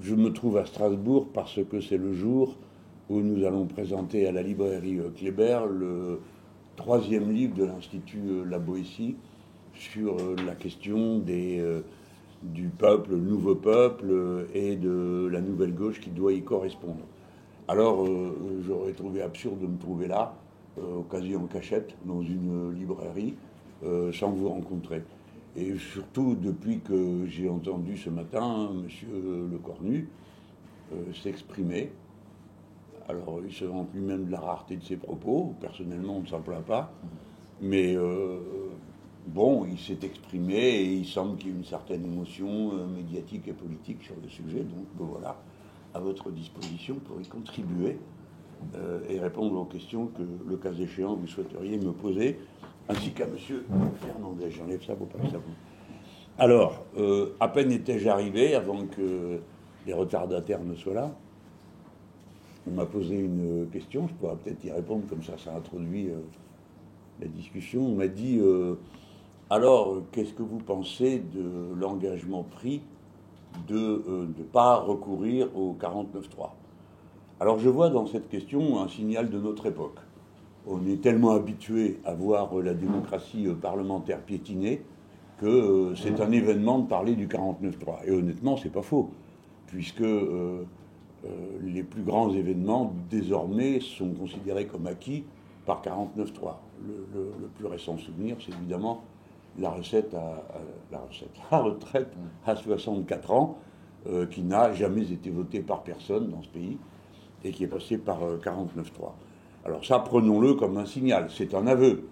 je me trouve à Strasbourg parce que c'est le jour où nous allons présenter à la librairie Kléber le troisième livre de l'Institut La Boétie sur la question du peuple, le nouveau peuple et de la nouvelle gauche qui doit y correspondre. Alors, j'aurais trouvé absurde de me trouver là, quasi en cachette, dans une librairie, sans vous rencontrer. Et surtout, depuis que j'ai entendu ce matin Monsieur Le Cornu s'exprimer, alors il se rend lui-même de la rareté de ses propos, personnellement on ne s'en plaint pas, mais bon, il s'est exprimé et il semble qu'il y ait une certaine émotion médiatique et politique sur le sujet, donc voilà, à votre disposition pour y contribuer et répondre aux questions que, le cas échéant, vous souhaiteriez me poser, ainsi qu'à Monsieur Fernandez. J'enlève ça pour pas que ça vous... Alors, à peine étais-je arrivé, avant que les retardataires ne soient là, on m'a posé une question, je pourrais peut-être y répondre, comme ça introduit la discussion. On m'a dit, alors, qu'est-ce que vous pensez de l'engagement pris de ne pas recourir au 49.3 ? Alors je vois dans cette question un signal de notre époque. On est tellement habitué à voir la démocratie parlementaire piétinée que c'est un événement de parler du 49.3. Et honnêtement, c'est pas faux, puisque les plus grands événements, désormais, sont considérés comme acquis par 49.3. Le plus récent souvenir, c'est évidemment la retraite à 64 ans, qui n'a jamais été votée par personne dans ce pays, et qui est passée par 49.3. Alors ça, prenons-le comme un signal, c'est un aveu.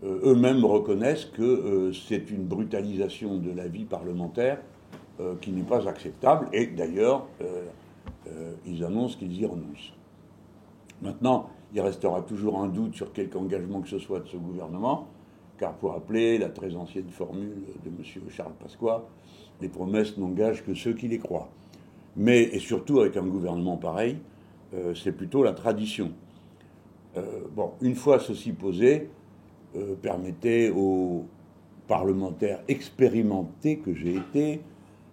Eux-mêmes reconnaissent que c'est une brutalisation de la vie parlementaire qui n'est pas acceptable, et d'ailleurs, ils annoncent qu'ils y renoncent. Maintenant, il restera toujours un doute sur quelque engagement que ce soit de ce gouvernement, car pour rappeler la très ancienne formule de M. Charles Pasqua, les promesses n'engagent que ceux qui les croient. Mais, et surtout avec un gouvernement pareil, c'est plutôt la tradition. Bon, une fois ceci posé, permettez aux parlementaires expérimentés que j'ai été,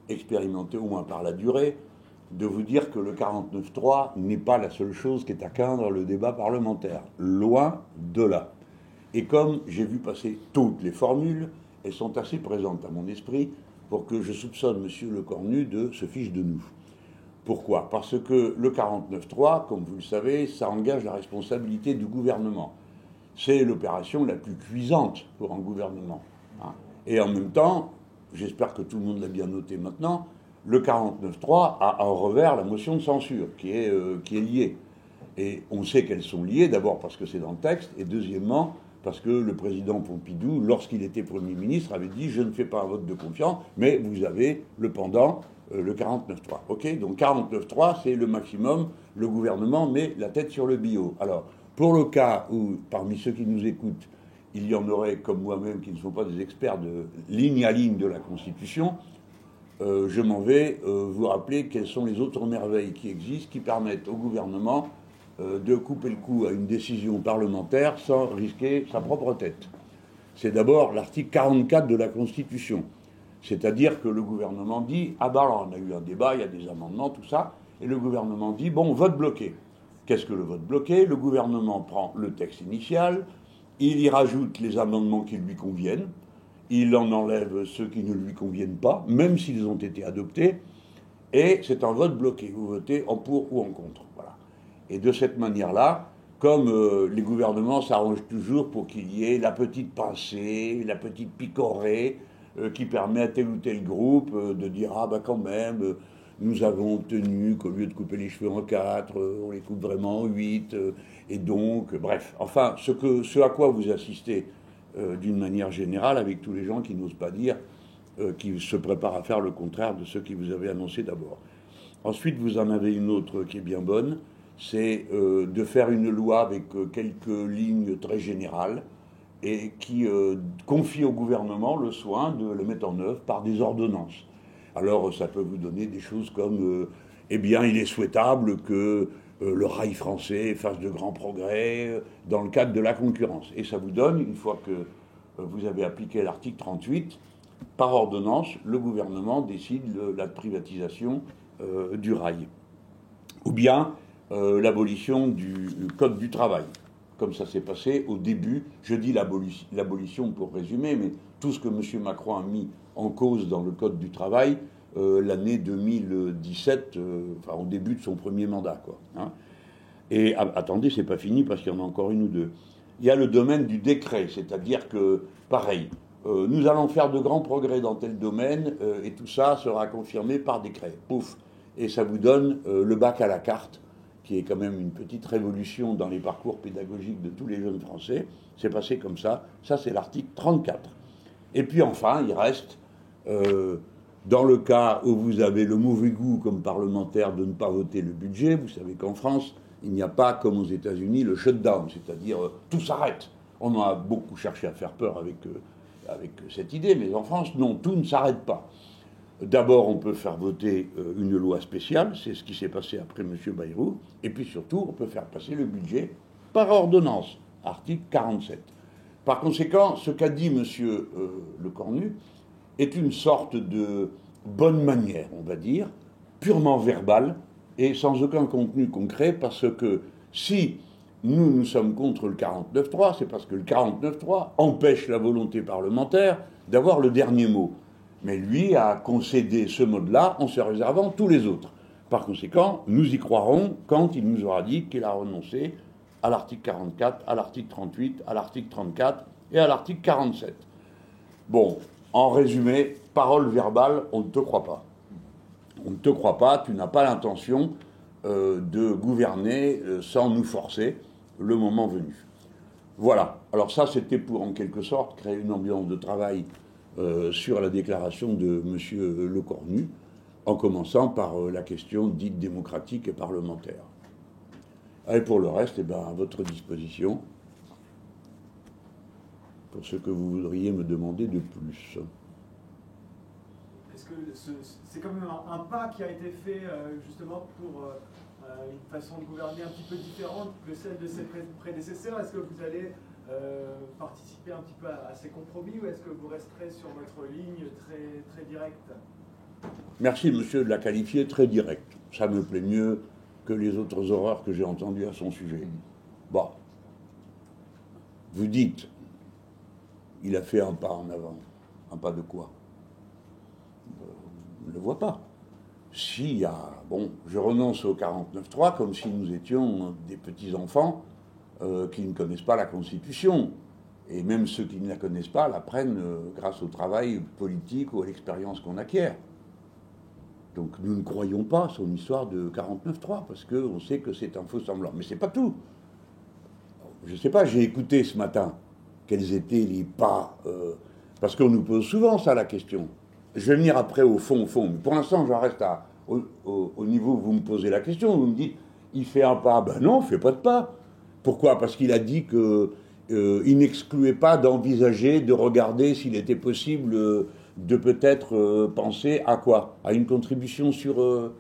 expérimentés au moins par la durée, de vous dire que le 49.3 n'est pas la seule chose qui est à craindre le débat parlementaire. Loin de là. Et comme j'ai vu passer toutes les formules, elles sont assez présentes à mon esprit pour que je soupçonne M. Le Cornu de se fiche de nous. Pourquoi ? Parce que le 49.3, comme vous le savez, ça engage la responsabilité du gouvernement. C'est l'opération la plus cuisante pour un gouvernement. Et en même temps, j'espère que tout le monde l'a bien noté maintenant, le 49.3 a en revers la motion de censure qui est liée. Et on sait qu'elles sont liées, d'abord parce que c'est dans le texte, et deuxièmement parce que le président Pompidou, lorsqu'il était Premier ministre, avait dit « je ne fais pas un vote de confiance, mais vous avez le pendant, le 49.3 ». Ok, donc 49.3, c'est le maximum, le gouvernement met la tête sur le billot. Alors, pour le cas où, parmi ceux qui nous écoutent, il y en aurait, comme moi-même, qui ne sont pas des experts de ligne à ligne de la Constitution, je m'en vais vous rappeler quelles sont les autres merveilles qui existent, qui permettent au gouvernement de couper le cou à une décision parlementaire sans risquer sa propre tête. C'est d'abord l'article 44 de la Constitution. C'est-à-dire que le gouvernement dit « Ah ben alors on a eu un débat, il y a des amendements, tout ça », et le gouvernement dit « Bon, vote bloqué ». Qu'est-ce que le vote bloqué ? Le gouvernement prend le texte initial, il y rajoute les amendements qui lui conviennent, il en enlève ceux qui ne lui conviennent pas, même s'ils ont été adoptés, et c'est un vote bloqué. Vous votez en pour ou en contre. Voilà. Et de cette manière-là, comme les gouvernements s'arrangent toujours pour qu'il y ait la petite pincée, la petite picorée, qui permet à tel ou tel groupe de dire « Ah ben quand même, nous avons obtenu qu'au lieu de couper les cheveux en 4, on les coupe vraiment en 8, et donc, bref. Enfin, ce à quoi vous assistez d'une manière générale, avec tous les gens qui n'osent pas dire, qui se préparent à faire le contraire de ce qui vous avez annoncé d'abord. Ensuite, vous en avez une autre qui est bien bonne, c'est de faire une loi avec quelques lignes très générales et qui confie au gouvernement le soin de le mettre en œuvre par des ordonnances. Alors, ça peut vous donner des choses comme, eh bien, il est souhaitable que le rail français fasse de grands progrès dans le cadre de la concurrence. Et ça vous donne, une fois que vous avez appliqué l'article 38, par ordonnance, le gouvernement décide la privatisation du rail. Ou bien l'abolition du Code du travail, comme ça s'est passé au début. Je dis l'abolition pour résumer, mais tout ce que M. Macron a mis en cause dans le Code du travail l'année 2017, enfin au début de son premier mandat, quoi. Hein. Et attendez, c'est pas fini parce qu'il y en a encore une ou deux. Il y a le domaine du décret, c'est-à-dire que, pareil, nous allons faire de grands progrès dans tel domaine et tout ça sera confirmé par décret. Pouf. Et ça vous donne le bac à la carte, qui est quand même une petite révolution dans les parcours pédagogiques de tous les jeunes Français. C'est passé comme ça. Ça, c'est l'article 34. Et puis enfin, il reste, dans le cas où vous avez le mauvais goût comme parlementaire de ne pas voter le budget, vous savez qu'en France, il n'y a pas, comme aux États-Unis, le shutdown, c'est-à-dire tout s'arrête. On a beaucoup cherché à faire peur avec cette idée, mais en France, non, tout ne s'arrête pas. D'abord, on peut faire voter une loi spéciale, c'est ce qui s'est passé après M. Bayrou, et puis surtout, on peut faire passer le budget par ordonnance, article 47. Par conséquent, ce qu'a dit M. Lecornu est une sorte de bonne manière, on va dire, purement verbale, et sans aucun contenu concret, parce que si nous sommes contre le 49.3, c'est parce que le 49.3 empêche la volonté parlementaire d'avoir le dernier mot. Mais lui a concédé ce mode-là en se réservant tous les autres. Par conséquent, nous y croirons quand il nous aura dit qu'il a renoncé à l'article 44, à l'article 38, à l'article 34 et à l'article 47. Bon, en résumé, parole verbale, on ne te croit pas. On ne te croit pas, tu n'as pas l'intention de gouverner sans nous forcer le moment venu. Voilà. Alors ça, c'était pour, en quelque sorte, créer une ambiance de travail sur la déclaration de M. Lecornu, en commençant par la question dite démocratique et parlementaire. Et pour le reste, eh ben, à votre disposition, pour ce que vous voudriez me demander de plus. Est-ce que c'est quand même un pas qui a été fait justement pour une façon de gouverner un petit peu différente que celle de ses prédécesseurs? Est-ce que vous allez participer un petit peu à ces compromis ou est-ce que vous resterez sur votre ligne très, très directe? Merci, monsieur, de la qualifier très directe. Ça me plaît mieux que les autres horreurs que j'ai entendues à son sujet. Bon. Vous dites, il a fait un pas en avant. Un pas de quoi? On ne le voit pas. S'il y a... Bon, je renonce au 49.3 comme si nous étions des petits-enfants qui ne connaissent pas la Constitution. Et même ceux qui ne la connaissent pas l'apprennent grâce au travail politique ou à l'expérience qu'on acquiert. Donc nous ne croyons pas son histoire de 49.3 parce qu'on sait que c'est un faux semblant. Mais c'est pas tout. Je ne sais pas, j'ai écouté ce matin quels étaient les pas... parce qu'on nous pose souvent ça, la question. Je vais venir après au fond. Mais pour l'instant, j'en reste au niveau où vous me posez la question. Vous me dites, il fait un pas. Ben non, il ne fait pas de pas. Pourquoi? Parce qu'il a dit qu'il n'excluait pas d'envisager, de regarder s'il était possible de peut-être penser à quoi? À une contribution sur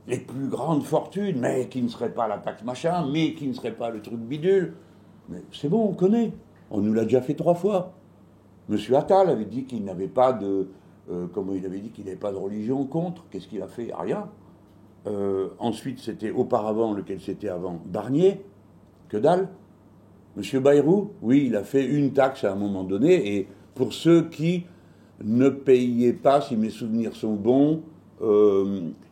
les plus grandes fortunes, mais qui ne serait pas la taxe machin, mais qui ne serait pas le truc bidule. Mais c'est bon, on connaît. On nous l'a déjà fait 3 fois. Monsieur Attal avait dit qu'il n'avait pas de... comment il avait dit qu'il n'avait pas de religion contre. Qu'est-ce qu'il a fait? Rien. Ensuite, c'était auparavant, lequel c'était avant? Barnier. Que dalle. Monsieur Bayrou, oui, il a fait une taxe à un moment donné, et pour ceux qui ne payaient pas, si mes souvenirs sont bons,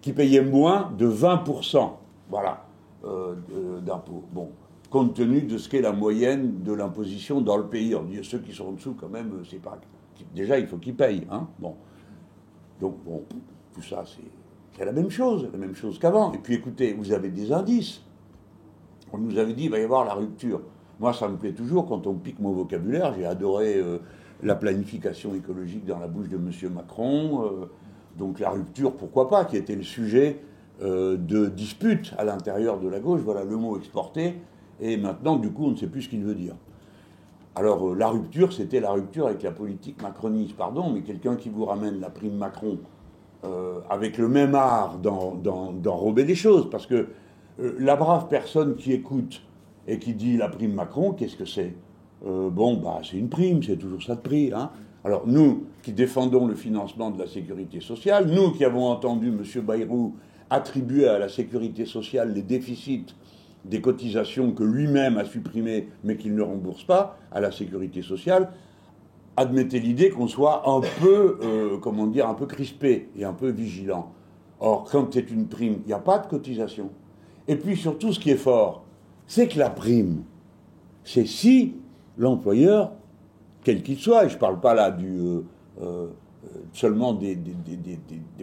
qui payaient moins de 20%, voilà, d'impôts. Bon, compte tenu de ce qu'est la moyenne de l'imposition dans le pays. On dit ceux qui sont en dessous, quand même, c'est pas... Déjà, il faut qu'ils payent, hein. Bon. Donc, bon, tout ça, c'est la même chose qu'avant. Et puis, écoutez, vous avez des indices. On nous avait dit qu'il va y avoir la rupture. Moi, ça me plaît toujours quand on pique mon vocabulaire. J'ai adoré la planification écologique dans la bouche de M. Macron. Donc la rupture, pourquoi pas, qui était le sujet de dispute à l'intérieur de la gauche. Voilà le mot exporté. Et maintenant, du coup, on ne sait plus ce qu'il veut dire. Alors, la rupture, c'était la rupture avec la politique macroniste. Pardon, mais quelqu'un qui vous ramène la prime Macron avec le même art d'enrober les choses. Parce que la brave personne qui écoute et qui dit la prime Macron, qu'est-ce que c'est? C'est une prime, c'est toujours ça de prix. Hein. Alors nous qui défendons le financement de la sécurité sociale, nous qui avons entendu M. Bayrou attribuer à la sécurité sociale les déficits des cotisations que lui-même a supprimées mais qu'il ne rembourse pas à la sécurité sociale, admettez l'idée qu'on soit un peu, un peu crispé et un peu vigilant. Or, quand c'est une prime, il n'y a pas de cotisation. Et puis surtout, ce qui est fort, c'est que la prime, c'est si l'employeur, quel qu'il soit, et je ne parle pas là seulement des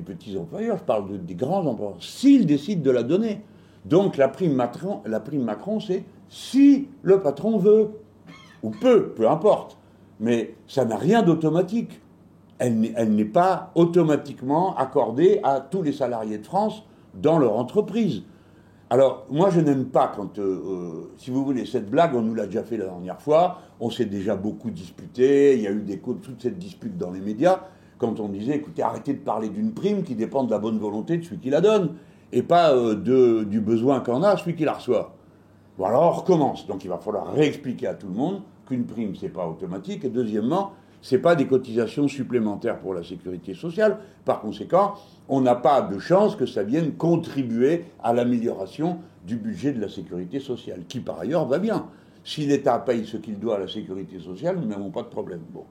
petits employeurs, je parle des grands employeurs, s'il décide de la donner. Donc la prime Macron, c'est si le patron veut, ou peut, peu importe. Mais ça n'a rien d'automatique. Elle n'est pas automatiquement accordée à tous les salariés de France dans leur entreprise. Alors, moi, je n'aime pas quand, si vous voulez, cette blague, on nous l'a déjà fait la dernière fois, on s'est déjà beaucoup disputé, il y a eu toute cette dispute dans les médias, quand on disait, écoutez, arrêtez de parler d'une prime qui dépend de la bonne volonté de celui qui la donne, et pas du besoin qu'en a celui qui la reçoit. Bon, alors on recommence. Donc il va falloir réexpliquer à tout le monde qu'une prime, c'est pas automatique, et deuxièmement, c'est pas des cotisations supplémentaires pour la sécurité sociale. Par conséquent, on n'a pas de chance que ça vienne contribuer à l'amélioration du budget de la sécurité sociale, qui par ailleurs va bien. Si l'État paye ce qu'il doit à la sécurité sociale, nous n'avons pas de problème. Bon.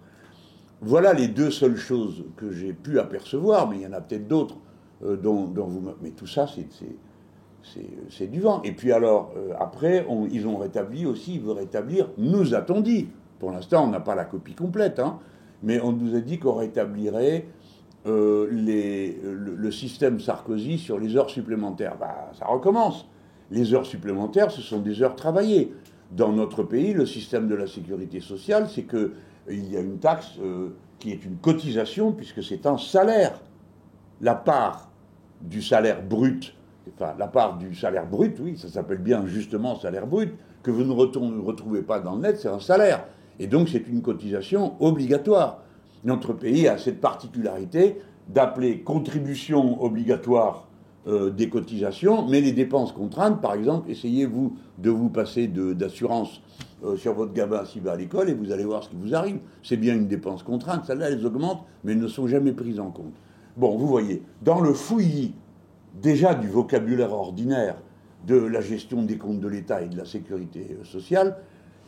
Voilà les deux seules choses que j'ai pu apercevoir, mais il y en a peut-être d'autres dont vous... Mais tout ça, c'est du vent. Et puis alors, après, ils veulent rétablir, nous a-t-on dit. Pour l'instant, on n'a pas la copie complète, hein, mais on nous a dit qu'on rétablirait le système Sarkozy sur les heures supplémentaires. Bah, ça recommence. Les heures supplémentaires, ce sont des heures travaillées. Dans notre pays, le système de la sécurité sociale, c'est qu'il y a une taxe qui est une cotisation, puisque c'est un salaire. La part du salaire brut, oui, ça s'appelle bien justement salaire brut, que vous ne retrouvez pas dans le net, c'est un salaire. Et donc c'est une cotisation obligatoire. Notre pays a cette particularité d'appeler contribution obligatoire des cotisations, mais les dépenses contraintes, par exemple, essayez-vous de vous passer d'assurance sur votre gamin s'il va à l'école et vous allez voir ce qui vous arrive. C'est bien une dépense contrainte, celles-là elles augmentent, mais elles ne sont jamais prises en compte. Bon, vous voyez, dans le fouillis déjà du vocabulaire ordinaire de la gestion des comptes de l'État et de la sécurité sociale,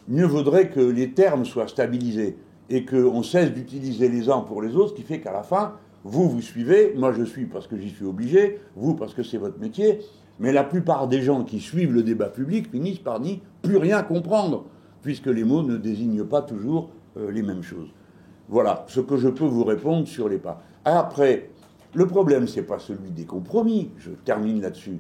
mieux vaudrait que les termes soient stabilisés et qu'on cesse d'utiliser les uns pour les autres, ce qui fait qu'à la fin, vous suivez, moi je suis parce que j'y suis obligé, vous parce que c'est votre métier, mais la plupart des gens qui suivent le débat public finissent par n'y plus rien comprendre, puisque les mots ne désignent pas toujours les mêmes choses. Voilà ce que je peux vous répondre sur les pas. Après, le problème, c'est pas celui des compromis, je termine là-dessus.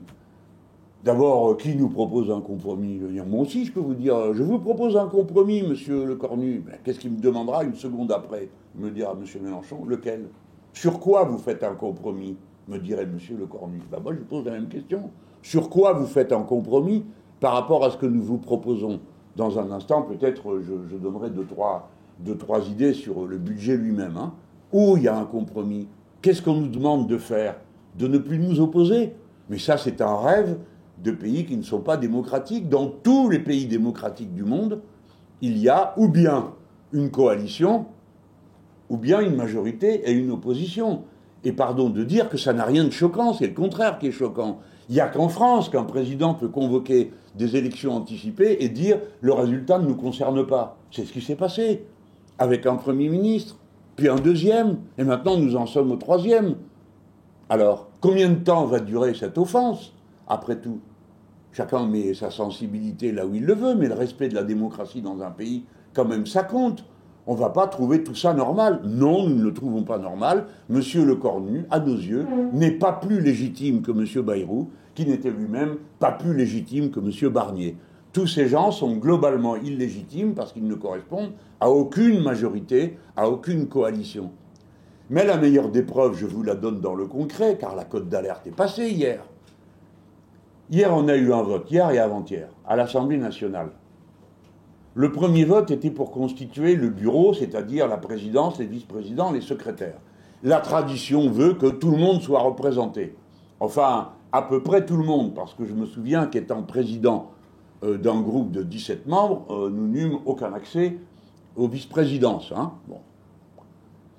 D'abord, qui nous propose un compromis? Moi aussi, je peux vous dire, je vous propose un compromis, monsieur Le Cornu. Ben, qu'est-ce qu'il me demandera une seconde après? Il me dira, monsieur Mélenchon, lequel? Sur quoi vous faites un compromis? Me dirait monsieur Le Cornu. Ben, moi, je vous pose la même question. Sur quoi vous faites un compromis par rapport à ce que nous vous proposons? Dans un instant, peut-être, je donnerai deux, trois idées sur le budget lui-même. Hein. Où il y a un compromis? Qu'est-ce qu'on nous demande de faire? De ne plus nous opposer? Mais ça, c'est un rêve de pays qui ne sont pas démocratiques. Dans tous les pays démocratiques du monde, il y a ou bien une coalition, ou bien une majorité et une opposition. Et pardon de dire que ça n'a rien de choquant, c'est le contraire qui est choquant. Il n'y a qu'en France qu'un président peut convoquer des élections anticipées et dire « le résultat ne nous concerne pas ». C'est ce qui s'est passé avec un Premier ministre, puis un deuxième, et maintenant nous en sommes au troisième. Alors, combien de temps va durer cette offense? Après tout, chacun met sa sensibilité là où il le veut, mais le respect de la démocratie dans un pays, quand même, ça compte. On ne va pas trouver tout ça normal. Non, nous ne le trouvons pas normal. Monsieur Le Cornu, à nos yeux, n'est pas plus légitime que monsieur Bayrou, qui n'était lui-même pas plus légitime que monsieur Barnier. Tous ces gens sont globalement illégitimes parce qu'ils ne correspondent à aucune majorité, à aucune coalition. Mais la meilleure des preuves, je vous la donne dans le concret, car la cote d'alerte est passée hier. Hier, on a eu un vote, hier et avant-hier, à l'Assemblée nationale. Le premier vote était pour constituer le bureau, c'est-à-dire la présidence, les vice-présidents, les secrétaires. La tradition veut que tout le monde soit représenté. Enfin, à peu près tout le monde, parce que je me souviens qu'étant président d'un groupe de 17 membres, nous n'eûmes aucun accès aux vice-présidences. Hein. Bon.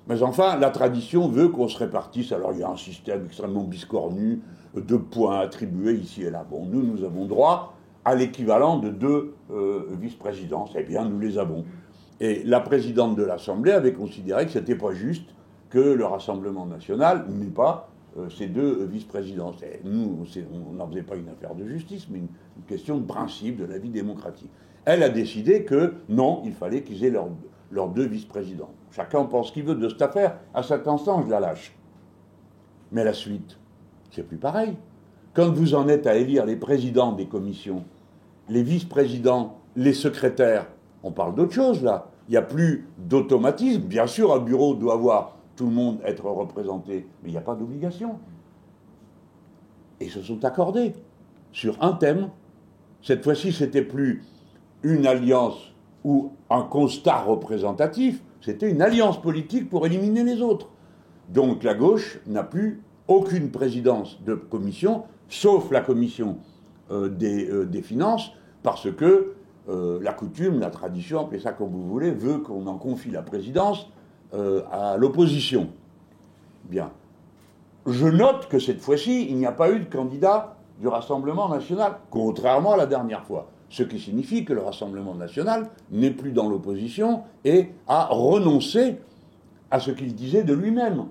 Mais enfin, la tradition veut qu'on se répartisse. Alors il y a un système extrêmement biscornu de points attribués ici et là. Bon, nous avons droit à l'équivalent de 2 vice-présidences. Eh bien, nous les avons. Et la présidente de l'Assemblée avait considéré que ce n'était pas juste que le Rassemblement national n'ait pas ces 2 vice-présidences. Et nous, on n'en faisait pas une affaire de justice, mais une question de principe de la vie démocratique. Elle a décidé que non, il fallait qu'ils aient leurs 2 vice-présidents. Chacun pense ce qu'il veut de cette affaire. À cet instant, je la lâche. Mais la suite, c'est plus pareil. Quand vous en êtes à élire les présidents des commissions, les vice-présidents, les secrétaires, on parle d'autre chose là. Il n'y a plus d'automatisme. Bien sûr, un bureau doit voir tout le monde être représenté, mais il n'y a pas d'obligation. Et ils se sont accordés sur un thème. Cette fois-ci, c'était plus une alliance ou un constat représentatif, c'était une alliance politique pour éliminer les autres. Donc la gauche n'a plus aucune présidence de commission, sauf la commission des finances, parce que la coutume, la tradition, appelez ça comme vous voulez, veut qu'on en confie la présidence à l'opposition. Bien. Je note que cette fois-ci, il n'y a pas eu de candidat du Rassemblement national, contrairement à la dernière fois. Ce qui signifie que le Rassemblement national n'est plus dans l'opposition et a renoncé à ce qu'il disait de lui-même.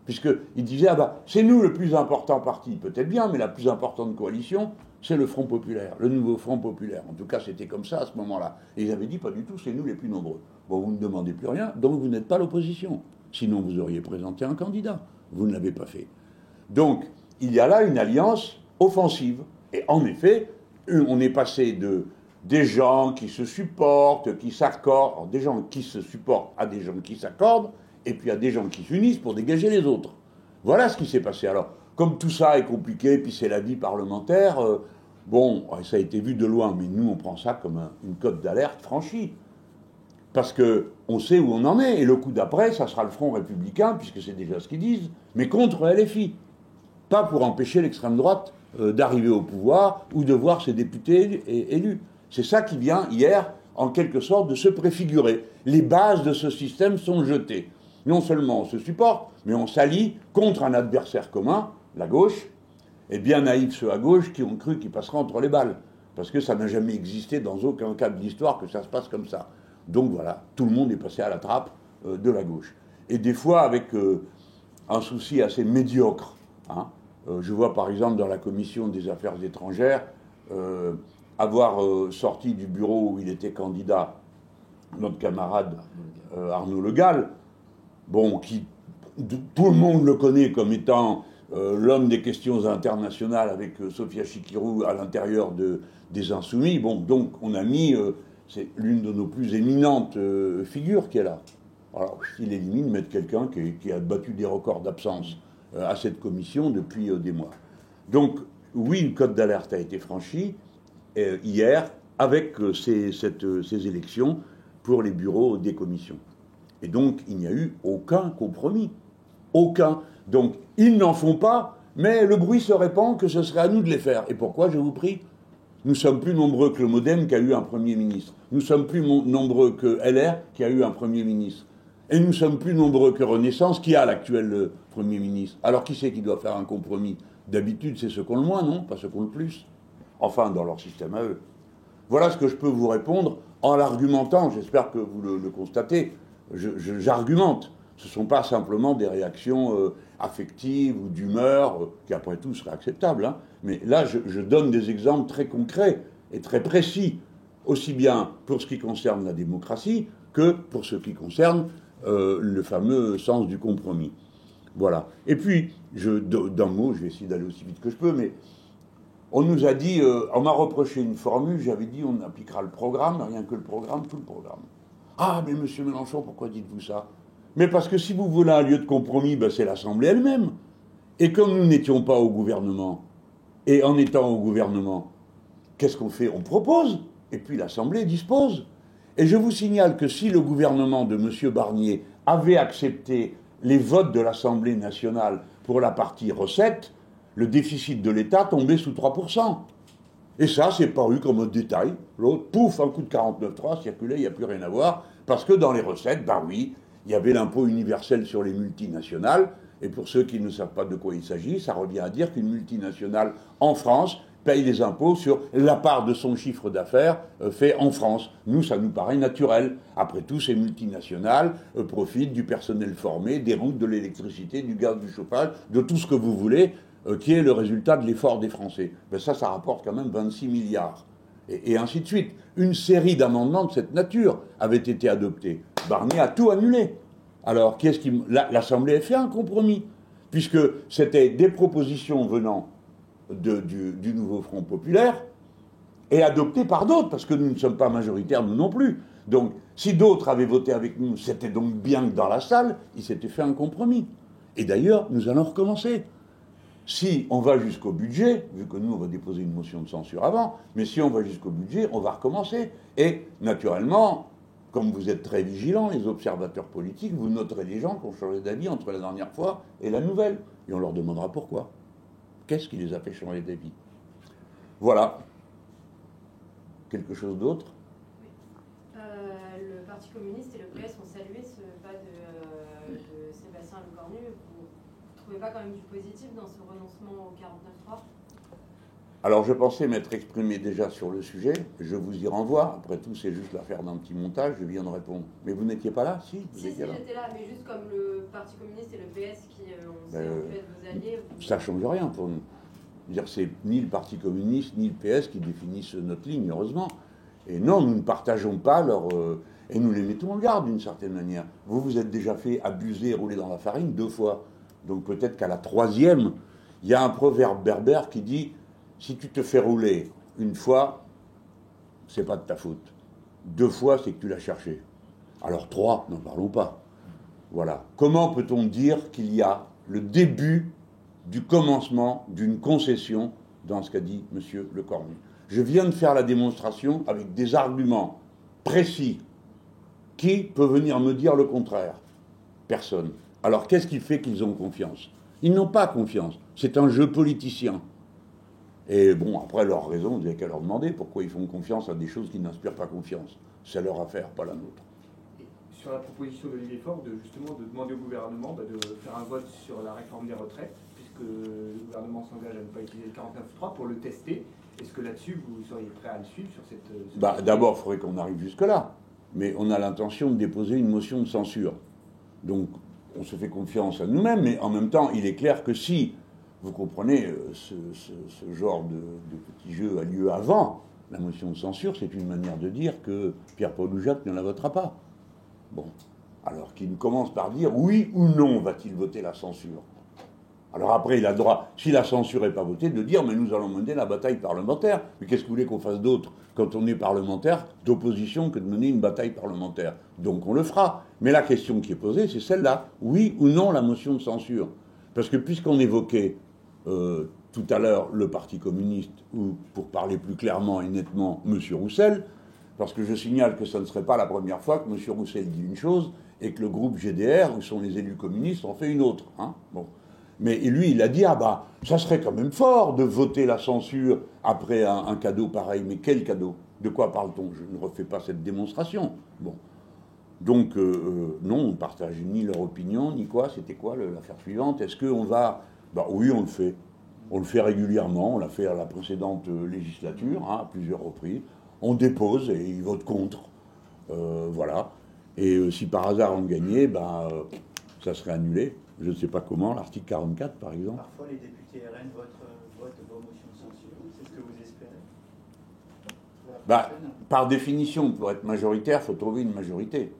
Puisqu'il disait, ah bah, c'est nous le plus important parti, peut-être bien, mais la plus importante coalition, c'est le Front populaire, le nouveau Front populaire. En tout cas, c'était comme ça à ce moment-là. Et ils avaient dit, pas du tout, c'est nous les plus nombreux. Bon, vous ne demandez plus rien, donc vous n'êtes pas l'opposition. Sinon, vous auriez présenté un candidat. Vous ne l'avez pas fait. Donc, il y a là une alliance offensive. Et en effet, on est passé des gens qui se supportent, qui s'accordent, des gens qui se supportent à des gens qui s'accordent, et puis à des gens qui s'unissent pour dégager les autres. Voilà ce qui s'est passé. Alors, comme tout ça est compliqué, puis c'est la vie parlementaire, bon, ça a été vu de loin, mais nous, on prend ça comme une cote d'alerte franchie. Parce qu'on sait où on en est, et le coup d'après, ça sera le Front républicain, puisque c'est déjà ce qu'ils disent, mais contre LFI. Pas pour empêcher l'extrême droite d'arriver au pouvoir ou de voir ses députés élus. C'est ça qui vient hier, en quelque sorte, de se préfigurer. Les bases de ce système sont jetées. Non seulement on se supporte, mais on s'allie contre un adversaire commun, la gauche, et bien naïfs ceux à gauche qui ont cru qu'ils passeraient entre les balles. Parce que ça n'a jamais existé dans aucun cas de l'histoire que ça se passe comme ça. Donc voilà, tout le monde est passé à la trappe de la gauche. Et des fois avec un souci assez médiocre. Hein. Je vois par exemple dans la commission des affaires étrangères avoir sorti du bureau où il était candidat notre camarade Arnaud Le Gall, bon, qui tout le monde le connaît comme étant l'homme des questions internationales avec Sofia Chikirou à l'intérieur des Insoumis. Bon, donc on a mis, c'est l'une de nos plus éminentes figures qui est là. Alors, il élimine mettre quelqu'un qui a battu des records d'absence à cette commission depuis des mois. Donc, oui, une cote d'alerte a été franchie hier avec ces élections pour les bureaux des commissions. Et donc, il n'y a eu aucun compromis. Aucun. Donc, ils n'en font pas, mais le bruit se répand que ce serait à nous de les faire. Et pourquoi, je vous prie ? Nous sommes plus nombreux que le MoDem qui a eu un Premier ministre. Nous sommes plus nombreux que LR qui a eu un Premier ministre. Et nous sommes plus nombreux que Renaissance qui a l'actuel Premier ministre. Alors qui c'est qui doit faire un compromis ? D'habitude, c'est ceux qui ont le moins, non ? Pas ceux qui ont le plus. Enfin, dans leur système à eux. Voilà ce que je peux vous répondre en l'argumentant. J'espère que vous le constatez. J'argumente. Ce ne sont pas simplement des réactions affectives ou d'humeur, qui après tout seraient acceptables. Hein. Mais là, je donne des exemples très concrets et très précis, aussi bien pour ce qui concerne la démocratie que pour ce qui concerne le fameux sens du compromis. Voilà. Et puis, d'un mot, je vais essayer d'aller aussi vite que je peux, mais on nous a dit, on m'a reproché une formule, j'avais dit on appliquera le programme, rien que le programme, tout le programme. Ah, mais monsieur Mélenchon, pourquoi dites-vous ça ? Mais parce que si vous voulez un lieu de compromis, ben c'est l'Assemblée elle-même. Et comme nous n'étions pas au gouvernement, et en étant au gouvernement, qu'est-ce qu'on fait ? On propose, et puis l'Assemblée dispose. Et je vous signale que si le gouvernement de M. Barnier avait accepté les votes de l'Assemblée nationale pour la partie recettes, le déficit de l'État tombait sous 3%. Et ça, c'est paru comme un détail. L'autre, pouf, un coup de 49.3, circulait, il n'y a plus rien à voir. Parce que dans les recettes, ben oui, il y avait l'impôt universel sur les multinationales, et pour ceux qui ne savent pas de quoi il s'agit, ça revient à dire qu'une multinationale en France paye les impôts sur la part de son chiffre d'affaires fait en France. Nous, ça nous paraît naturel. Après tout, ces multinationales profitent du personnel formé, des routes, de l'électricité, du gaz, du chauffage, de tout ce que vous voulez, qui est le résultat de l'effort des Français. Ben ça rapporte quand même 26 milliards. Et ainsi de suite. Une série d'amendements de cette nature avait été adoptés. Barnier a tout annulé. Alors, l'Assemblée a fait un compromis, puisque c'était des propositions venant du nouveau Front populaire et adoptées par d'autres, parce que nous ne sommes pas majoritaires, nous non plus. Donc, si d'autres avaient voté avec nous, c'était donc bien que dans la salle, il s'était fait un compromis. Et d'ailleurs, nous allons recommencer. Si on va jusqu'au budget, vu que nous, on va déposer une motion de censure avant, mais si on va jusqu'au budget, on va recommencer. Et, naturellement, comme vous êtes très vigilants, les observateurs politiques, vous noterez des gens qui ont changé d'avis entre la dernière fois et la nouvelle. Et on leur demandera pourquoi. Qu'est-ce qui les a fait changer d'avis? Voilà. Quelque chose d'autre? Oui. Le Parti communiste et le PS ont salué ce pas de Sébastien Lecornu. Vous ne trouvez pas quand même du positif dans ce renoncement au 49.3? Alors, je pensais m'être exprimé déjà sur le sujet. Je vous y renvoie. Après tout, c'est juste l'affaire d'un petit montage. Je viens de répondre. Mais vous n'étiez pas là? Si, Si, j'étais là. Mais juste comme le Parti communiste et le PS qui ont fait vos alliés... Ça ne change rien pour nous. Dire, c'est ni le Parti communiste, ni le PS qui définissent notre ligne, heureusement. Et non, nous ne partageons pas leur... et nous les mettons en garde, d'une certaine manière. Vous vous êtes déjà fait abuser et rouler dans la farine 2 fois. Donc peut-être qu'à la 3e, il y a un proverbe berbère qui dit... Si tu te fais rouler 1 fois, c'est pas de ta faute. 2 fois, c'est que tu l'as cherché. Alors 3, n'en parlons pas. Voilà. Comment peut-on dire qu'il y a le début du commencement d'une concession dans ce qu'a dit M. Lecornu? Je viens de faire la démonstration avec des arguments précis. Qui peut venir me dire le contraire? Personne. Alors qu'est-ce qui fait qu'ils ont confiance? Ils n'ont pas confiance. C'est un jeu politicien. Et bon, après, leur raison, vous n'avez qu'à leur demander pourquoi ils font confiance à des choses qui n'inspirent pas confiance. C'est leur affaire, pas la nôtre. Et sur la proposition d'Olivier Faure, justement de demander au gouvernement de faire un vote sur la réforme des retraites, puisque le gouvernement s'engage à ne pas utiliser le 49.3 pour le tester, est-ce que là-dessus, vous seriez prêt à le suivre sur cette... D'abord, il faudrait qu'on arrive jusque-là. Mais on a l'intention de déposer une motion de censure. Donc, on se fait confiance à nous-mêmes, mais en même temps, il est clair que si... Vous comprenez, ce genre de petit jeu a lieu avant la motion de censure, c'est une manière de dire que Pierre-Paul Oujac ne la votera pas. Bon, alors qu'il commence par dire oui ou non va-t-il voter la censure. Alors après, il a le droit, si la censure n'est pas votée, de dire mais nous allons mener la bataille parlementaire. Mais qu'est-ce que vous voulez qu'on fasse d'autre quand on est parlementaire d'opposition que de mener une bataille parlementaire? Donc on le fera. Mais la question qui est posée, c'est celle-là. Oui ou non la motion de censure? Parce que puisqu'on évoquait tout à l'heure le Parti communiste, ou pour parler plus clairement et nettement, M. Roussel, parce que je signale que ce ne serait pas la première fois que M. Roussel dit une chose et que le groupe GDR, où sont les élus communistes, en fait une autre. Hein, bon. Mais lui, il a dit, ça serait quand même fort de voter la censure après un cadeau pareil. Mais quel cadeau? De quoi parle-t-on? Je ne refais pas cette démonstration. Bon. Donc, non, on ne partage ni leur opinion, ni quoi. C'était quoi l'affaire suivante? Est-ce qu'on va... oui, on le fait. On le fait régulièrement. On l'a fait à la précédente législature, à plusieurs reprises. On dépose et ils votent contre. Voilà. Et si par hasard on gagnait, ça serait annulé. Je ne sais pas comment, l'article 44 par exemple. Parfois les députés RN votent vos motions de censure. C'est ce que vous espérez? Par définition, pour être majoritaire, il faut trouver une majorité.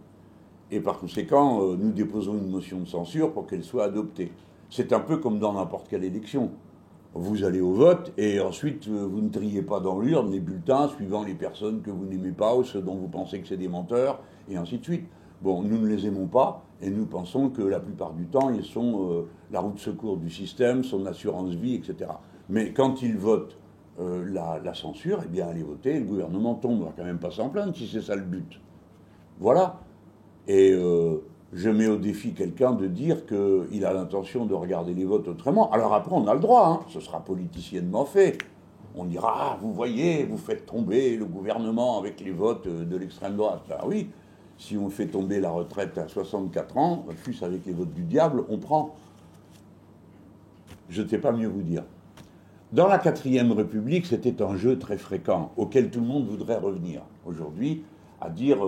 Et par conséquent, nous déposons une motion de censure pour qu'elle soit adoptée. C'est un peu comme dans n'importe quelle élection. Vous allez au vote et ensuite vous ne triez pas dans l'urne les bulletins suivant les personnes que vous n'aimez pas ou ceux dont vous pensez que c'est des menteurs, et ainsi de suite. Bon, nous ne les aimons pas et nous pensons que la plupart du temps, ils sont la roue de secours du système, son assurance vie, etc. Mais quand ils votent la censure, eh bien allez voter, le gouvernement tombe. On va quand même pas s'en plaindre si c'est ça le but. Voilà. Et je mets au défi quelqu'un de dire qu'il a l'intention de regarder les votes autrement. Alors après, on a le droit, ce sera politiciennement fait. On dira, vous voyez, vous faites tomber le gouvernement avec les votes de l'extrême droite. Ben oui, si on fait tomber la retraite à 64 ans, fût-ce avec les votes du diable, on prend. Je ne sais pas mieux vous dire. Dans la 4e République, c'était un jeu très fréquent, auquel tout le monde voudrait revenir. Aujourd'hui, à dire...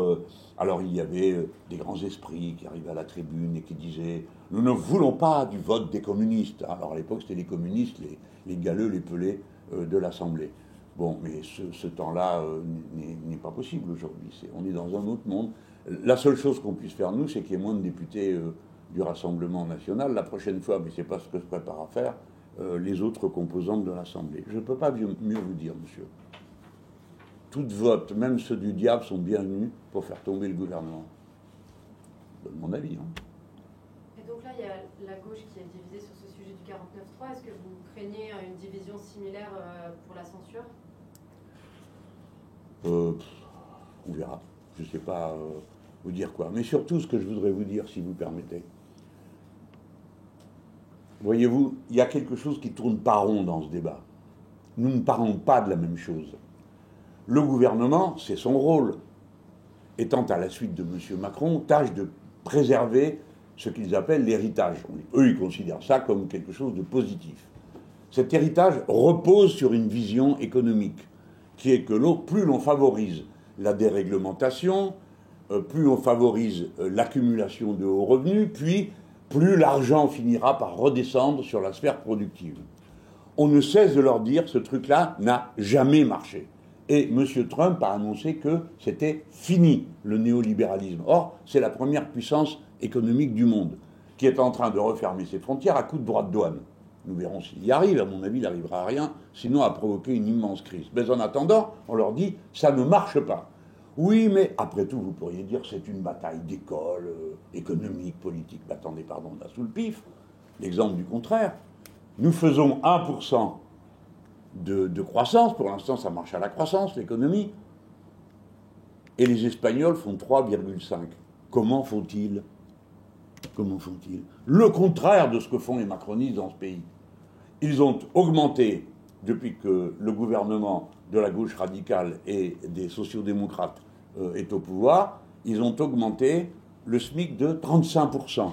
alors il y avait des grands esprits qui arrivaient à la tribune et qui disaient « Nous ne voulons pas du vote des communistes ». Alors à l'époque, c'était les communistes, les galeux, les pelés de l'Assemblée. Bon, mais ce temps-là n'est pas possible aujourd'hui. On est dans un autre monde. La seule chose qu'on puisse faire, nous, c'est qu'il y ait moins de députés du Rassemblement national. La prochaine fois, mais ce n'est pas ce que je prépare à faire, les autres composantes de l'Assemblée. Je ne peux pas mieux vous dire, monsieur. Toutes votes, même ceux du diable, sont bienvenus pour faire tomber le gouvernement. Je donne mon avis. Hein. Et donc là, il y a la gauche qui est divisée sur ce sujet du 49.3. Est-ce que vous craignez une division similaire pour la censure ? On verra. Je ne sais pas vous dire quoi. Mais surtout, ce que je voudrais vous dire, si vous permettez. Voyez-vous, il y a quelque chose qui ne tourne pas rond dans ce débat. Nous ne parlons pas de la même chose. Le gouvernement, c'est son rôle, étant à la suite de M. Macron, tâche de préserver ce qu'ils appellent l'héritage. Eux, ils considèrent ça comme quelque chose de positif. Cet héritage repose sur une vision économique, qui est que plus l'on favorise la déréglementation, plus on favorise l'accumulation de hauts revenus, puis plus l'argent finira par redescendre sur la sphère productive. On ne cesse de leur dire, ce truc-là n'a jamais marché. Et M. Trump a annoncé que c'était fini, le néolibéralisme. Or, c'est la première puissance économique du monde, qui est en train de refermer ses frontières à coups de droits de douane. Nous verrons s'il y arrive. À mon avis, il n'arrivera à rien, sinon à provoquer une immense crise. Mais en attendant, on leur dit, ça ne marche pas. Oui, mais après tout, vous pourriez dire que c'est une bataille d'école, économique, politique. Mais attendez, pardon, on a sous le pif. L'exemple du contraire. Nous faisons 1% de croissance. Pour l'instant, ça marche à la croissance, l'économie. Et les Espagnols font 3,5. Comment font-ils ? Comment font-ils ? Le contraire de ce que font les macronistes dans ce pays. Ils ont augmenté, depuis que le gouvernement de la gauche radicale et des sociodémocrates est au pouvoir, ils ont augmenté le SMIC de 35%.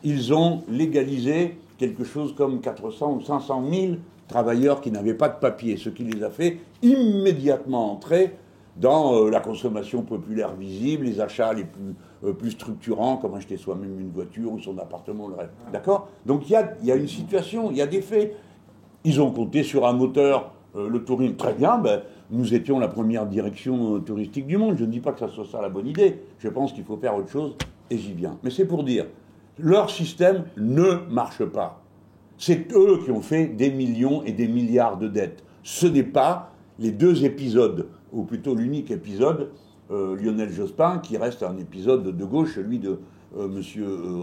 Ils ont légalisé quelque chose comme 400 ou 500 000 travailleurs qui n'avaient pas de papier, ce qui les a fait immédiatement entrer dans la consommation populaire visible, les achats les plus structurants, comme acheter soi-même une voiture ou son appartement, le rêve. D'accord ? Donc il y a une situation, il y a des faits. Ils ont compté sur un moteur, le tourisme, très bien, nous étions la première direction touristique du monde. Je ne dis pas que ça soit ça la bonne idée, je pense qu'il faut faire autre chose, et j'y viens. Mais c'est pour dire, leur système ne marche pas. C'est eux qui ont fait des millions et des milliards de dettes. Ce n'est pas les deux épisodes, ou plutôt l'unique épisode, Lionel Jospin, qui reste un épisode de gauche. Celui de M.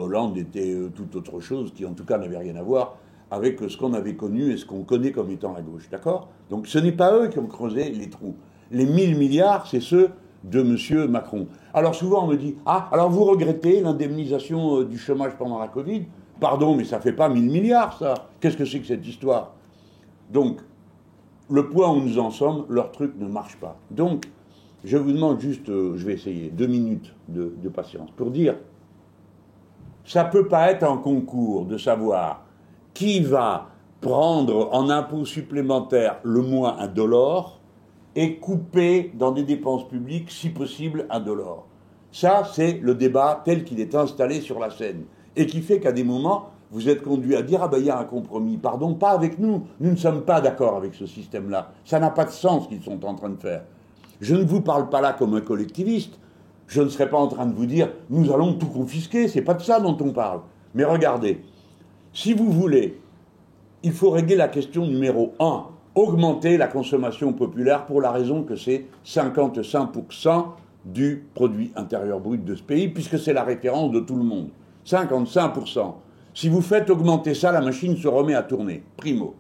Hollande était tout autre chose, qui en tout cas n'avait rien à voir avec ce qu'on avait connu et ce qu'on connaît comme étant la gauche. D'accord ? Donc ce n'est pas eux qui ont creusé les trous. Les 1000 milliards, c'est ceux de M. Macron. Alors souvent on me dit, ah, alors vous regrettez l'indemnisation du chômage pendant la Covid ? Pardon, mais ça ne fait pas 1000 milliards, ça. Qu'est-ce que c'est que cette histoire ? Donc, le point où nous en sommes, leur truc ne marche pas. Donc, je vous demande juste, je vais essayer, 2 minutes de patience pour dire, ça ne peut pas être un concours de savoir qui va prendre en impôts supplémentaires le moins indolore et couper dans des dépenses publiques, si possible, indolore. Ça, c'est le débat tel qu'il est installé sur la scène. Et qui fait qu'à des moments, vous êtes conduit à dire « Ah ben, il y a un compromis. » Pardon, pas avec nous. Nous ne sommes pas d'accord avec ce système-là. Ça n'a pas de sens ce qu'ils sont en train de faire. Je ne vous parle pas là comme un collectiviste. Je ne serai pas en train de vous dire « Nous allons tout confisquer. » C'est pas de ça dont on parle. Mais regardez, si vous voulez, il faut régler la question numéro 1. Augmenter la consommation populaire pour la raison que c'est 55% du produit intérieur brut de ce pays, puisque c'est la référence de tout le monde. 55%. Si vous faites augmenter ça, la machine se remet à tourner. Primo.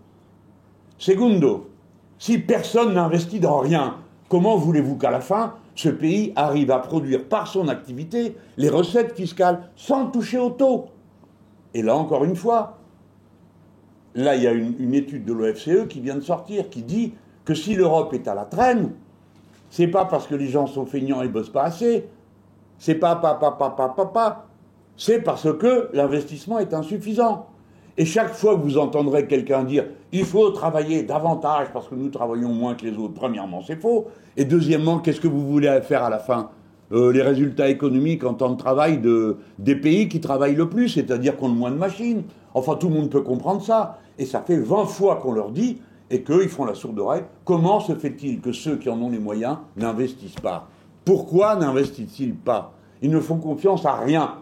Segundo, si personne n'investit dans rien, comment voulez-vous qu'à la fin, ce pays arrive à produire par son activité les recettes fiscales sans toucher au taux ? Et là, encore une fois, là, il y a une étude de l'OFCE qui vient de sortir, qui dit que si l'Europe est à la traîne, c'est pas parce que les gens sont feignants et bossent pas assez, c'est pas. C'est parce que l'investissement est insuffisant. Et chaque fois que vous entendrez quelqu'un dire « il faut travailler davantage parce que nous travaillons moins que les autres », premièrement, c'est faux. Et deuxièmement, qu'est-ce que vous voulez faire à la fin ? Les résultats économiques en temps de travail des pays qui travaillent le plus, c'est-à-dire qu'on a le moins de machines. Enfin, tout le monde peut comprendre ça. Et ça fait 20 fois qu'on leur dit, et qu'eux, ils font la sourde oreille. Comment se fait-il que ceux qui en ont les moyens n'investissent pas ? Pourquoi n'investissent-ils pas ? Ils ne font confiance à rien.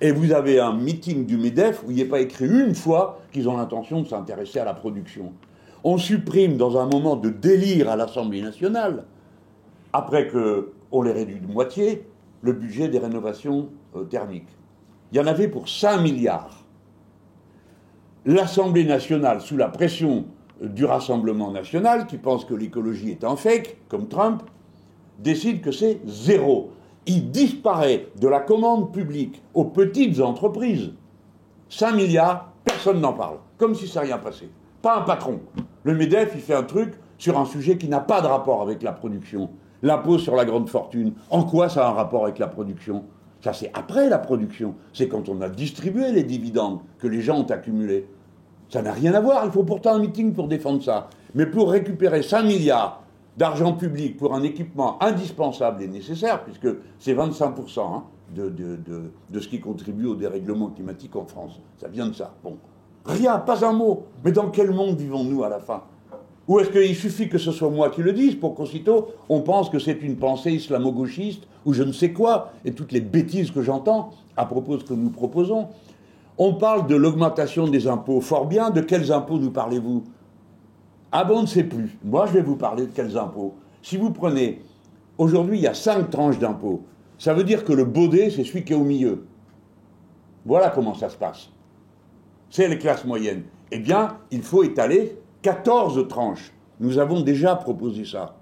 Et vous avez un meeting du MEDEF où il n'est pas écrit une fois qu'ils ont l'intention de s'intéresser à la production. On supprime dans un moment de délire à l'Assemblée nationale, après qu'on les réduit de moitié, le budget des rénovations thermiques. Il y en avait pour 5 milliards. L'Assemblée nationale, sous la pression du Rassemblement national, qui pense que l'écologie est un fake, comme Trump, décide que c'est 0. Il disparaît de la commande publique aux petites entreprises. 5 milliards, personne n'en parle. Comme si ça n'était rien passé. Pas un patron. Le MEDEF, il fait un truc sur un sujet qui n'a pas de rapport avec la production. L'impôt sur la grande fortune. En quoi ça a un rapport avec la production ? Ça, c'est après la production. C'est quand on a distribué les dividendes que les gens ont accumulés. Ça n'a rien à voir. Il faut pourtant un meeting pour défendre ça. Mais pour récupérer 5 milliards d'argent public pour un équipement indispensable et nécessaire, puisque c'est 25% de ce qui contribue au dérèglement climatique en France. Ça vient de ça. Bon. Rien, pas un mot. Mais dans quel monde vivons-nous à la fin ? Ou est-ce qu'il suffit que ce soit moi qui le dise pour qu'aussitôt on pense que c'est une pensée islamo-gauchiste ou je ne sais quoi, et toutes les bêtises que j'entends à propos de ce que nous proposons ? On parle de l'augmentation des impôts. Fort bien, de quels impôts nous parlez-vous ? Ah bon, on ne sait plus. Moi, je vais vous parler de quels impôts. Si vous prenez, aujourd'hui, il y a 5 tranches d'impôts. Ça veut dire que le baudet, c'est celui qui est au milieu. Voilà comment ça se passe. C'est les classes moyennes. Eh bien, il faut étaler 14 tranches. Nous avons déjà proposé ça.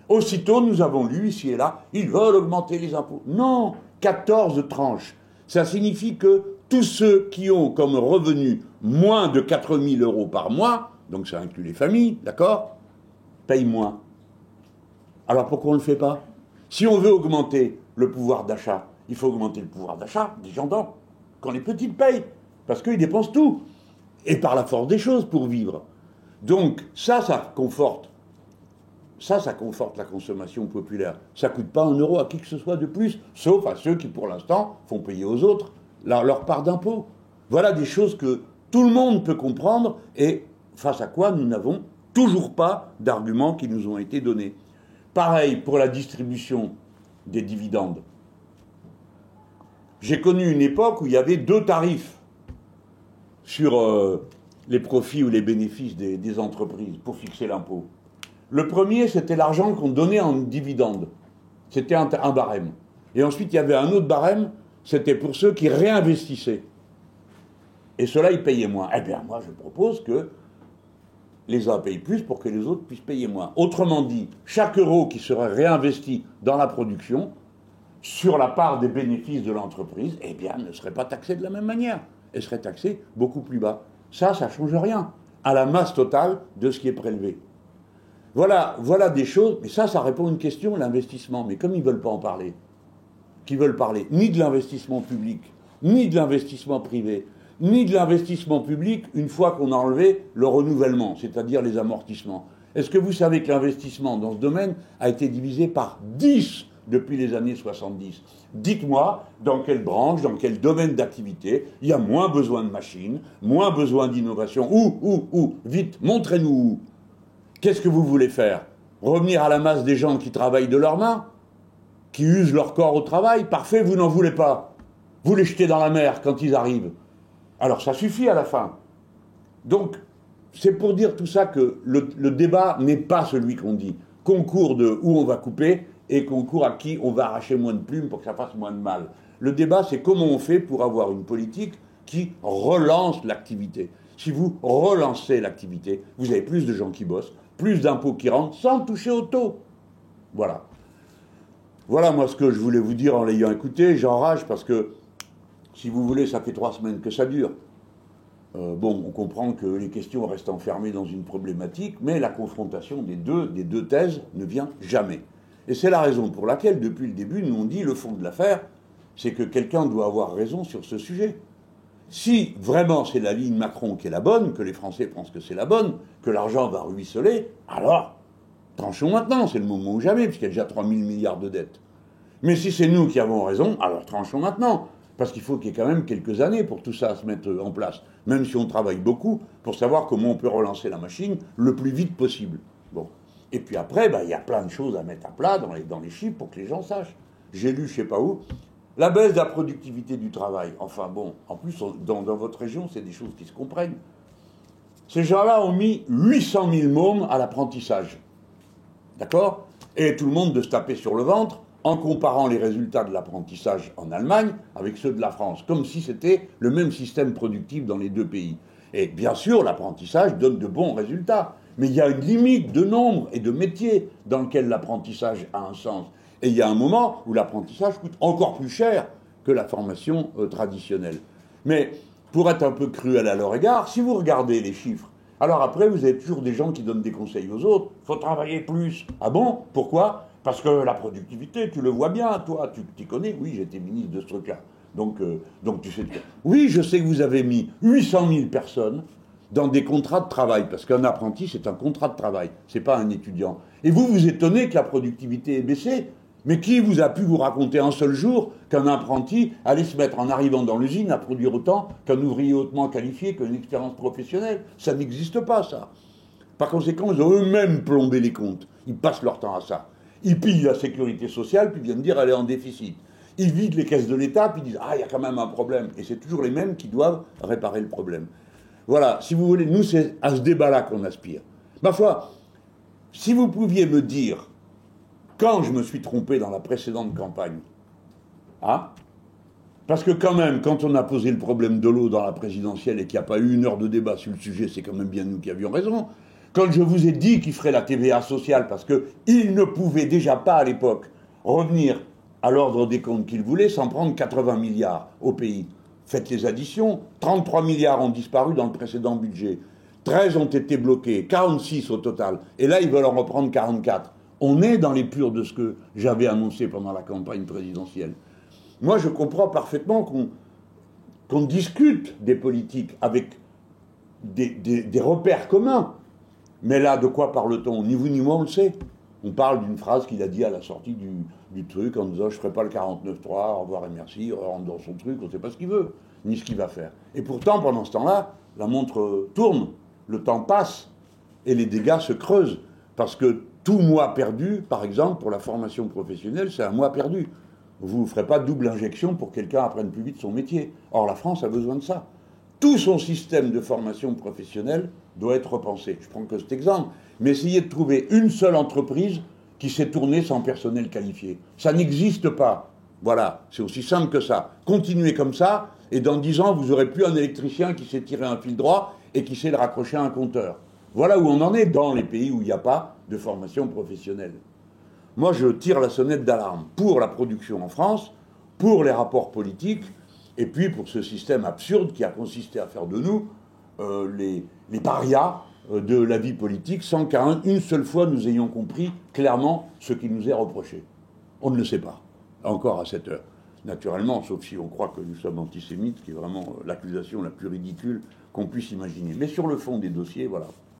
Aussitôt, nous avons lu ici et là, ils veulent augmenter les impôts. Non, 14 tranches. Ça signifie que tous ceux qui ont comme revenu moins de 4 000 € par mois, donc ça inclut les familles, d'accord, payent moins. Alors pourquoi on ne le fait pas ? Si on veut augmenter le pouvoir d'achat, il faut augmenter le pouvoir d'achat des gens quand les petits payent, parce qu'ils dépensent tout, et par la force des choses pour vivre. Donc ça conforte la consommation populaire. Ça ne coûte pas 1 € à qui que ce soit de plus, sauf à ceux qui, pour l'instant, font payer aux autres leur part d'impôt. Voilà des choses que tout le monde peut comprendre et face à quoi nous n'avons toujours pas d'arguments qui nous ont été donnés. Pareil pour la distribution des dividendes. J'ai connu une époque où il y avait 2 tarifs sur les profits ou les bénéfices des entreprises pour fixer l'impôt. Le premier, c'était l'argent qu'on donnait en dividendes. C'était un barème. Et ensuite, il y avait un autre barème, c'était pour ceux qui réinvestissaient. Et ceux-là, ils payaient moins. Eh bien, moi, je propose que les uns payent plus pour que les autres puissent payer moins. Autrement dit, chaque euro qui serait réinvesti dans la production, sur la part des bénéfices de l'entreprise, eh bien, ne serait pas taxé de la même manière. Elle serait taxée beaucoup plus bas. Ça ne change rien à la masse totale de ce qui est prélevé. Voilà des choses, mais ça répond à une question, l'investissement. Mais comme ils ne veulent pas en parler, qu'ils veulent parler ni de l'investissement public, ni de l'investissement privé, ni de l'investissement public une fois qu'on a enlevé le renouvellement, c'est-à-dire les amortissements. Est-ce que vous savez que l'investissement dans ce domaine a été divisé par 10 depuis les années 70 ? Dites-moi dans quelle branche, dans quel domaine d'activité il y a moins besoin de machines, moins besoin d'innovation. Où vite, montrez-nous où. Qu'est-ce que vous voulez faire ? Revenir à la masse des gens qui travaillent de leurs mains ? Qui usent leur corps au travail ? Parfait, vous n'en voulez pas. Vous les jetez dans la mer quand ils arrivent. Alors ça suffit à la fin. Donc, c'est pour dire tout ça que le débat n'est pas celui qu'on dit. Concours de où on va couper et concours à qui on va arracher moins de plumes pour que ça fasse moins de mal. Le débat, c'est comment on fait pour avoir une politique qui relance l'activité. Si vous relancez l'activité, vous avez plus de gens qui bossent, plus d'impôts qui rentrent sans toucher au taux. Voilà. Voilà moi ce que je voulais vous dire en l'ayant écouté. J'enrage parce que, si vous voulez, ça fait 3 semaines que ça dure. On comprend que les questions restent enfermées dans une problématique, mais la confrontation des deux thèses ne vient jamais. Et c'est la raison pour laquelle, depuis le début, nous on dit le fond de l'affaire, c'est que quelqu'un doit avoir raison sur ce sujet. Si vraiment c'est la ligne Macron qui est la bonne, que les Français pensent que c'est la bonne, que l'argent va ruisseler, alors tranchons maintenant, c'est le moment ou jamais, puisqu'il y a déjà 3 000 milliards de dettes. Mais si c'est nous qui avons raison, alors tranchons maintenant. Parce qu'il faut qu'il y ait quand même quelques années pour tout ça se mettre en place, même si on travaille beaucoup, pour savoir comment on peut relancer la machine le plus vite possible. Bon. Et puis après, il y a plein de choses à mettre à plat dans les chiffres pour que les gens sachent. J'ai lu, je ne sais pas où, la baisse de la productivité du travail. Enfin bon, en plus, dans votre région, c'est des choses qui se comprennent. Ces gens-là ont mis 800 000 mômes à l'apprentissage. D'accord ? Et tout le monde de se taper sur le ventre en comparant les résultats de l'apprentissage en Allemagne avec ceux de la France, comme si c'était le même système productif dans les deux pays. Et bien sûr, l'apprentissage donne de bons résultats, mais il y a une limite de nombre et de métiers dans lequel l'apprentissage a un sens. Et il y a un moment où l'apprentissage coûte encore plus cher que la formation traditionnelle. Mais pour être un peu cruel à leur égard, si vous regardez les chiffres, alors après, vous avez toujours des gens qui donnent des conseils aux autres. Il faut travailler plus. Ah bon ? Pourquoi ? Parce que la productivité, tu le vois bien, toi, tu t'y connais. Oui, j'étais ministre de ce truc-là. Donc tu sais... Oui, je sais que vous avez mis 800 000 personnes dans des contrats de travail, parce qu'un apprenti, c'est un contrat de travail, c'est pas un étudiant. Et vous vous étonnez que la productivité ait baissé. Mais qui vous a pu vous raconter un seul jour qu'un apprenti allait se mettre en arrivant dans l'usine à produire autant qu'un ouvrier hautement qualifié, qu'une expérience professionnelle ? Ça n'existe pas, ça. Par conséquent, ils ont eux-mêmes plombé les comptes. Ils passent leur temps à ça. Ils pillent la sécurité sociale, puis viennent dire elle est en déficit. Ils vident les caisses de l'État, puis disent ah, il y a quand même un problème. Et c'est toujours les mêmes qui doivent réparer le problème. Voilà, si vous voulez, nous, c'est à ce débat-là qu'on aspire. Ma foi, si vous pouviez me dire quand je me suis trompé dans la précédente campagne, parce que quand même, quand on a posé le problème de l'eau dans la présidentielle et qu'il n'y a pas eu 1 heure de débat sur le sujet, c'est quand même bien nous qui avions raison. Quand je vous ai dit qu'il ferait la TVA sociale, parce qu'il ne pouvait déjà pas à l'époque revenir à l'ordre des comptes qu'il voulait sans prendre 80 milliards au pays. Faites les additions, 33 milliards ont disparu dans le précédent budget, 13 ont été bloqués, 46 au total, et là ils veulent en reprendre 44. On est dans les purs de ce que j'avais annoncé pendant la campagne présidentielle. Moi, je comprends parfaitement qu'on discute des politiques avec des repères communs. Mais là, de quoi parle-t-on ? Ni vous ni moi, on le sait. On parle d'une phrase qu'il a dit à la sortie du truc en disant « je ne ferai pas le 49.3, au revoir et merci », on rentre dans son truc, on ne sait pas ce qu'il veut, ni ce qu'il va faire. Et pourtant, pendant ce temps-là, la montre tourne, le temps passe, et les dégâts se creusent. Parce que tout mois perdu, par exemple, pour la formation professionnelle, c'est un mois perdu. Vous ne ferez pas double injection pour que quelqu'un apprenne plus vite son métier. Or, la France a besoin de ça. Tout son système de formation professionnelle doit être repensé. Je prends que cet exemple. Mais essayez de trouver une seule entreprise qui s'est tournée sans personnel qualifié. Ça n'existe pas. Voilà, c'est aussi simple que ça. Continuez comme ça, et dans 10 ans, vous n'aurez plus un électricien qui sait tirer un fil droit et qui sait le raccrocher à un compteur. Voilà où on en est dans les pays où il n'y a pas de formation professionnelle. Moi, je tire la sonnette d'alarme pour la production en France, pour les rapports politiques, et puis pour ce système absurde qui a consisté à faire de nous les parias de la vie politique sans qu'à une seule fois nous ayons compris clairement ce qui nous est reproché. On ne le sait pas, encore à cette heure. Naturellement, sauf si on croit que nous sommes antisémites, qui est vraiment l'accusation la plus ridicule qu'on puisse imaginer. Mais sur le fond des dossiers, voilà.